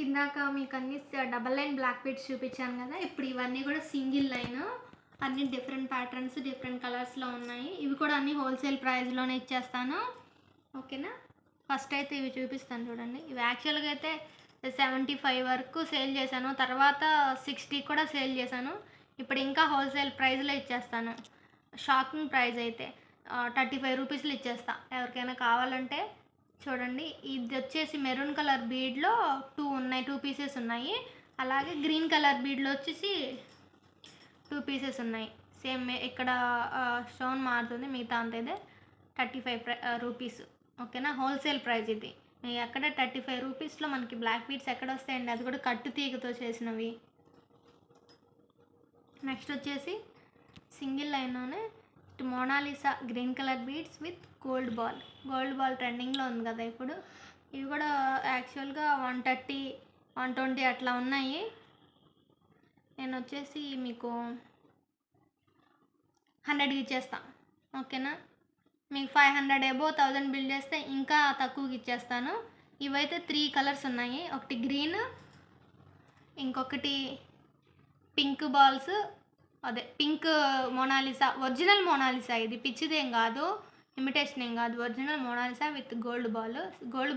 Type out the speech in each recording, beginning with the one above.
ఇందాక మీకు అన్ని డబల్ లైన్ బ్లాక్ బీడ్స్ చూపించాను కదా, ఇప్పుడు ఇవన్నీ కూడా సింగిల్ లైన్, అన్ని డిఫరెంట్ ప్యాటర్న్స్ డిఫరెంట్ కలర్స్లో ఉన్నాయి. ఇవి కూడా అన్ని హోల్సేల్ ప్రైస్లోనే ఇచ్చేస్తాను, ఓకేనా. ఫస్ట్ అయితే ఇవి చూపిస్తాను చూడండి. ఇవి యాక్చువల్గా అయితే 75 వరకు సేల్ చేశాను, తర్వాత 60 కూడా సేల్ చేశాను. ఇప్పుడు ఇంకా హోల్సేల్ ప్రైస్లో ఇచ్చేస్తాను. షాకింగ్ ప్రైస్ అయితే 35 రూపీస్లో ఇచ్చేస్తా. ఎవరికైనా కావాలంటే చూడండి. ఇది వచ్చేసి మెరూన్ కలర్ బీడ్లో 2 ఉన్నాయి, 2 పీసెస్ ఉన్నాయి. అలాగే గ్రీన్ కలర్ బీడ్లో వచ్చేసి 2 పీసెస్ ఉన్నాయి. సేమ్ ఇక్కడ స్టోన్ మారుతుంది, మిగతా అంత ఇదే 35 రూపీస్, ఓకేనా. హోల్సేల్ ప్రైస్ ఇది. ఎక్కడ 35 రూపీస్లో మనకి బ్లాక్ బీడ్స్ ఎక్కడ వస్తాయండి, అది కూడా కట్టు తీగతో చేసినవి. నెక్స్ట్ వచ్చేసి సింగిల్ లైన్లోనే Mona Lisa green colour beads with gold ball ట్రెండింగ్లో ఉంది కదా ఇప్పుడు. ఇవి కూడా యాక్చువల్గా 130 120 అట్లా ఉన్నాయి. నేను వచ్చేసి మీకు 100కి ఇచ్చేస్తా, ఓకేనా. మీకు 500 అబోవ్ 1000 బిల్ చేస్తే ఇంకా తక్కువకి ఇచ్చేస్తాను. ఇవైతే 3 కలర్స్ ఉన్నాయి. ఒకటి గ్రీన్, ఇంకొకటి పింక్ బాల్స్, అదే పింక్ మోనాలిసా, ఒరిజినల్ మోనాలిసా. ఇది పిచ్చిదేం కాదు, ఇమిటేషన్ ఏం కాదు, ఒరిజినల్ మోనాలిసా విత్ గోల్డ్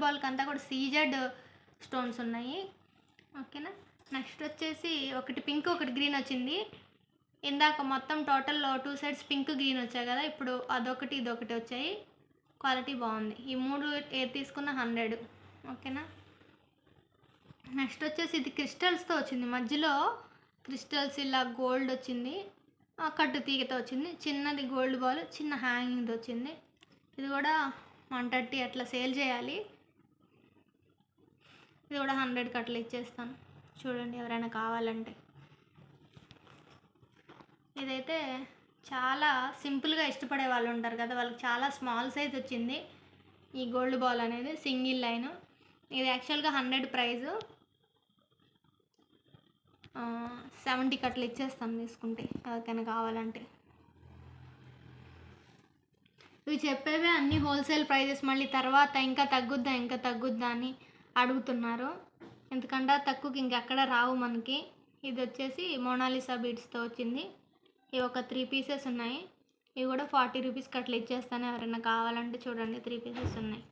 బాల్కి అంతా కూడా సీజెడ్ స్టోన్స్ ఉన్నాయి, ఓకేనా. నెక్స్ట్ వచ్చేసి ఒకటి పింక్ ఒకటి గ్రీన్ వచ్చింది. ఇందాక మొత్తం టోటల్ 2 సైడ్స్ పింక్ గ్రీన్ వచ్చాయి కదా, ఇప్పుడు అదొకటి ఇదొకటి వచ్చాయి. క్వాలిటీ బాగుంది. ఈ 3 ఏది తీసుకున్న 100, ఓకేనా. నెక్స్ట్ వచ్చేసి ఇది క్రిస్టల్స్తో వచ్చింది, మధ్యలో క్రిస్టల్స్ ఇలా గోల్డ్ వచ్చింది, కట్టు తీగతో వచ్చింది. చిన్నది గోల్డ్ బాల్, చిన్న హ్యాంగింగ్తో వచ్చింది. ఇది కూడా 130 అట్లా సేల్ చేయాలి. ఇది కూడా 100కి అట్లా ఇచ్చేస్తాను చూడండి, ఎవరైనా కావాలంటే. ఇదైతే చాలా సింపుల్గా ఇష్టపడే వాళ్ళు ఉంటారు కదా, వాళ్ళకి చాలా స్మాల్ సైజ్ వచ్చింది ఈ గోల్డ్ బాల్ అనేది, సింగిల్ లైన్. ఇది యాక్చువల్గా 100 ప్రైజు, 70కి అట్లా ఇచ్చేస్తాం తీసుకుంటే, ఎవరికైనా కావాలంటే. ఇవి చెప్పేవే అన్నీ హోల్సేల్ ప్రైజెస్. మళ్ళీ తర్వాత ఇంకా తగ్గుద్దా అని అడుగుతున్నారు, ఎందుకంటే తక్కువకి ఇంకెక్కడ రావు మనకి. ఇది వచ్చేసి మోనాలిసా బీడ్స్తో వచ్చింది. ఇవి ఒక 3 పీసెస్ ఉన్నాయి. ఇవి కూడా 40 రూపీస్కి అట్లా ఇచ్చేస్తాను, ఎవరైనా కావాలంటే చూడండి 3 పీసెస్ ఉన్నాయి.